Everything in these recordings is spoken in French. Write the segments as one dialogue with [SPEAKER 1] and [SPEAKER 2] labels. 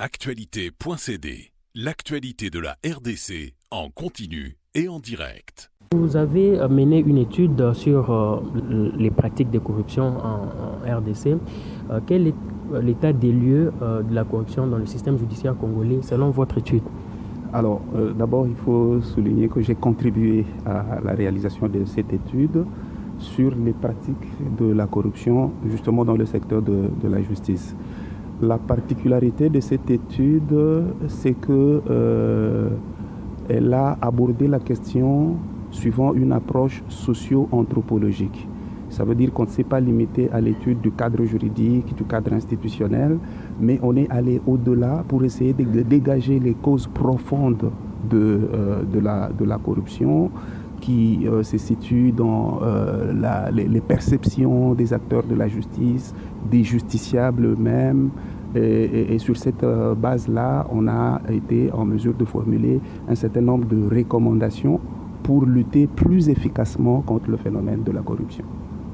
[SPEAKER 1] Actualité.cd, l'actualité de la RDC en continu et en direct.
[SPEAKER 2] Vous avez mené une étude sur les pratiques de corruption en RDC. Quel est l'état des lieux de la corruption dans le système judiciaire congolais selon votre étude?
[SPEAKER 3] Alors, d'abord, il faut souligner que j'ai contribué à la réalisation de cette étude sur les pratiques de la corruption, justement dans le secteur de la justice. La particularité de cette étude, c'est que elle a abordé la question suivant une approche socio-anthropologique. Ça veut dire qu'on ne s'est pas limité à l'étude du cadre juridique, du cadre institutionnel, mais on est allé au-delà pour essayer de dégager les causes profondes de la corruption qui se situent dans les perceptions des acteurs de la justice, des justiciables eux-mêmes. Et sur cette base-là, on a été en mesure de formuler un certain nombre de recommandations pour lutter plus efficacement contre le phénomène de la corruption.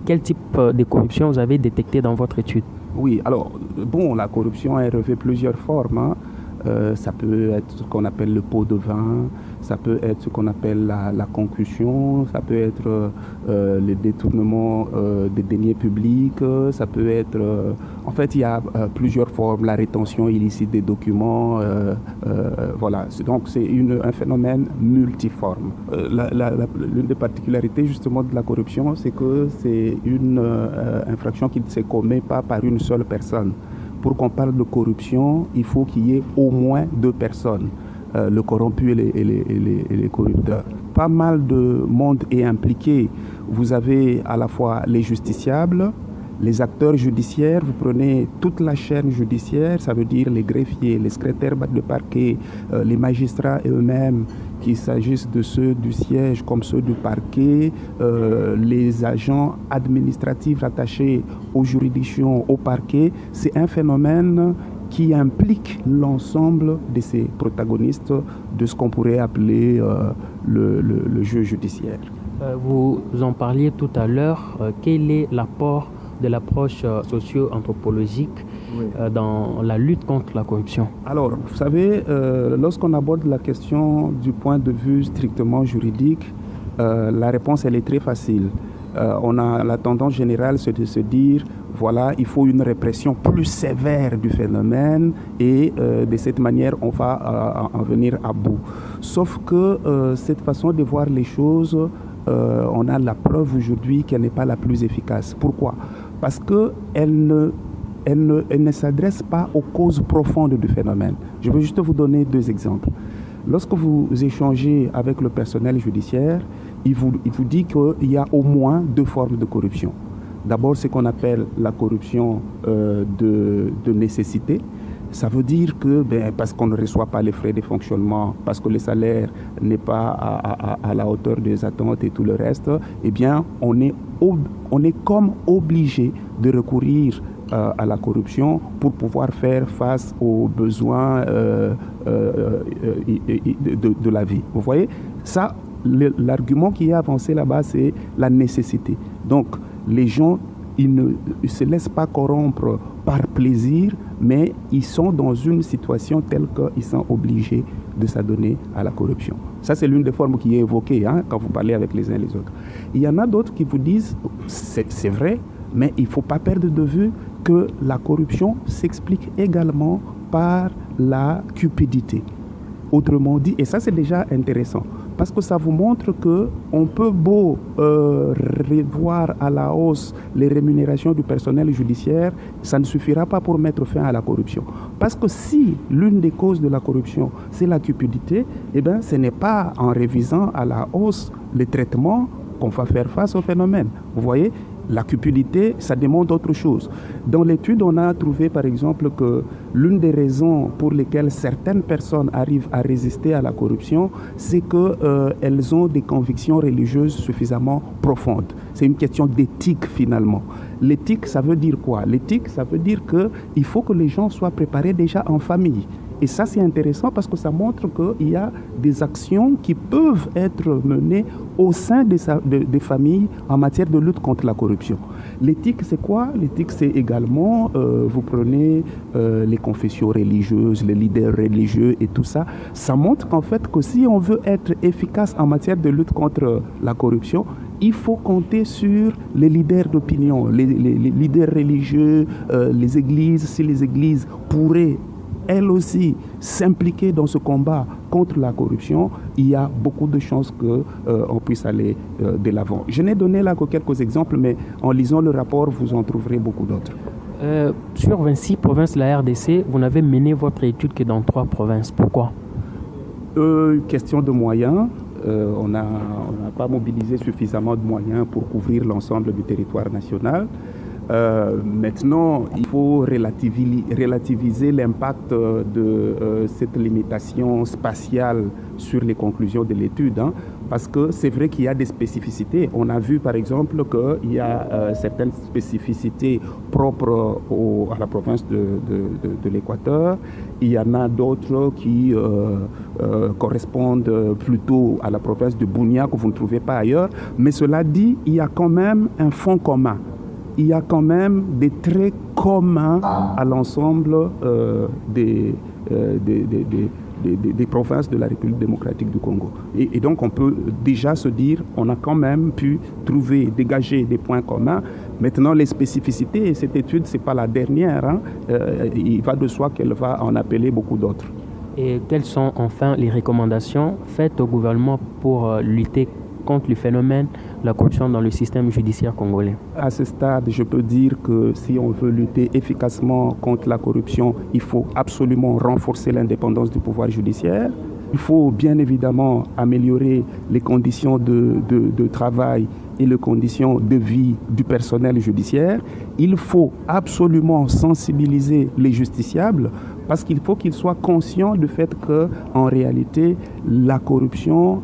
[SPEAKER 2] Quel type de corruption vous avez détecté dans votre étude?
[SPEAKER 3] Oui, alors, la corruption revêt plusieurs formes. Ça peut être ce qu'on appelle le pot de vin, ça peut être ce qu'on appelle la concussion, ça peut être le détournement des deniers publics, ça peut être... en fait, il y a plusieurs formes, la rétention illicite des documents, voilà. Donc, c'est un phénomène multiforme. L'une des particularités, justement, de la corruption, c'est que c'est une infraction qui ne se commet pas par une seule personne. Pour qu'on parle de corruption, il faut qu'il y ait au moins deux personnes, le corrompu et les corrupteurs. Pas mal de monde est impliqué. Vous avez à la fois les justiciables, les acteurs judiciaires, vous prenez toute la chaîne judiciaire, ça veut dire les greffiers, les secrétaires de parquet, les magistrats eux-mêmes, qu'il s'agisse de ceux du siège comme ceux du parquet, les agents administratifs attachés aux juridictions, au parquet. C'est un phénomène qui implique l'ensemble de ces protagonistes de ce qu'on pourrait appeler le jeu judiciaire.
[SPEAKER 2] Vous en parliez tout à l'heure. Quel est l'apport de l'approche socio-anthropologique dans la lutte contre la corruption? Alors,
[SPEAKER 3] vous savez, lorsqu'on aborde la question du point de vue strictement juridique, la réponse, elle est très facile. On a la tendance générale, c'est de se dire, voilà, il faut une répression plus sévère du phénomène et de cette manière, on va en venir à bout. Sauf que cette façon de voir les choses, on a la preuve aujourd'hui qu'elle n'est pas la plus efficace. Pourquoi? Parce qu'elle ne s'adresse pas aux causes profondes du phénomène. Je veux juste vous donner deux exemples. Lorsque vous échangez avec le personnel judiciaire, il vous dit qu'il y a au moins deux formes de corruption. D'abord, ce qu'on appelle la corruption de nécessité. Ça veut dire que parce qu'on ne reçoit pas les frais de fonctionnement, parce que le salaire n'est pas à la hauteur des attentes et tout le reste, eh bien, on est comme obligé de recourir à la corruption pour pouvoir faire face aux besoins de la vie. Vous voyez, ça, l'argument qui est avancé là-bas, c'est la nécessité. Donc, les gens, ils ne se laissent pas corrompre par plaisir, mais ils sont dans une situation telle qu'ils sont obligés de s'adonner à la corruption. Ça, c'est l'une des formes qui est évoquée quand vous parlez avec les uns et les autres. Il y en a d'autres qui vous disent, c'est vrai, mais il ne faut pas perdre de vue que la corruption s'explique également par la cupidité. Autrement dit, et ça c'est déjà intéressant, parce que ça vous montre qu'on peut beau revoir à la hausse les rémunérations du personnel judiciaire, ça ne suffira pas pour mettre fin à la corruption. Parce que si l'une des causes de la corruption, c'est la cupidité, eh bien, ce n'est pas en révisant à la hausse les traitements qu'on va faire face au phénomène. Vous voyez, la cupidité, ça démontre autre chose. Dans l'étude, on a trouvé par exemple que l'une des raisons pour lesquelles certaines personnes arrivent à résister à la corruption, c'est qu'elles ont des convictions religieuses suffisamment profondes. C'est une question d'éthique finalement. L'éthique, ça veut dire quoi? L'éthique, ça veut dire qu'il faut que les gens soient préparés déjà en famille. Et ça, c'est intéressant parce que ça montre qu'il y a des actions qui peuvent être menées au sein des familles en matière de lutte contre la corruption. L'éthique, c'est quoi? L'éthique, c'est également, vous prenez les confessions religieuses, les leaders religieux et tout ça. Ça montre qu'en fait, que si on veut être efficace en matière de lutte contre la corruption, il faut compter sur les leaders d'opinion, les leaders religieux, les églises. Si les églises pourraient elles aussi s'impliquer dans ce combat contre la corruption, il y a beaucoup de chances qu'on puisse aller de l'avant. Je n'ai donné là que quelques exemples, mais en lisant le rapport, vous en trouverez beaucoup d'autres.
[SPEAKER 2] Sur 26 provinces de la RDC, vous n'avez mené votre étude que dans 3 provinces. Pourquoi?
[SPEAKER 3] Question de moyens. On n'a pas mobilisé suffisamment de moyens pour couvrir l'ensemble du territoire national. Maintenant, il faut relativiser l'impact de cette limitation spatiale sur les conclusions de l'étude, parce que c'est vrai qu'il y a des spécificités. On a vu par exemple qu'il y a certaines spécificités propres à la province de l'Équateur. Il y en a d'autres qui correspondent plutôt à la province de Bunia que vous ne trouvez pas ailleurs. Mais cela dit, il y a quand même un fond commun. Il y a quand même des traits communs à l'ensemble des provinces de la République démocratique du Congo. Et donc on peut déjà se dire on a quand même pu dégager des points communs. Maintenant, les spécificités, et cette étude, ce n'est pas la dernière, il va de soi qu'elle va en appeler beaucoup d'autres.
[SPEAKER 2] Et quelles sont enfin les recommandations faites au gouvernement pour lutter contre le phénomène de la corruption dans le système judiciaire congolais?
[SPEAKER 3] À ce stade, je peux dire que si on veut lutter efficacement contre la corruption, il faut absolument renforcer l'indépendance du pouvoir judiciaire. Il faut bien évidemment améliorer les conditions de travail et les conditions de vie du personnel judiciaire. Il faut absolument sensibiliser les justiciables parce qu'il faut qu'ils soient conscients du fait qu'en réalité, la corruption,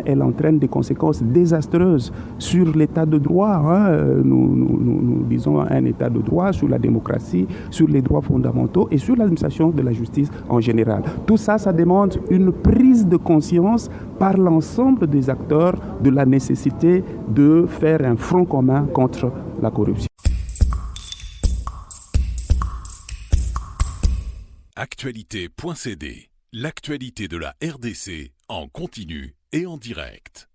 [SPEAKER 3] elle entraîne des conséquences désastreuses sur l'état de droit. Nous disons un état de droit, sur la démocratie, sur les droits fondamentaux et sur l'administration de la justice en général. Tout ça, ça demande une prise de conscience par l'ensemble des acteurs de la nécessité de faire un front commun contre la corruption.
[SPEAKER 1] Actualité.cd, l'actualité de la RDC en continu et en direct.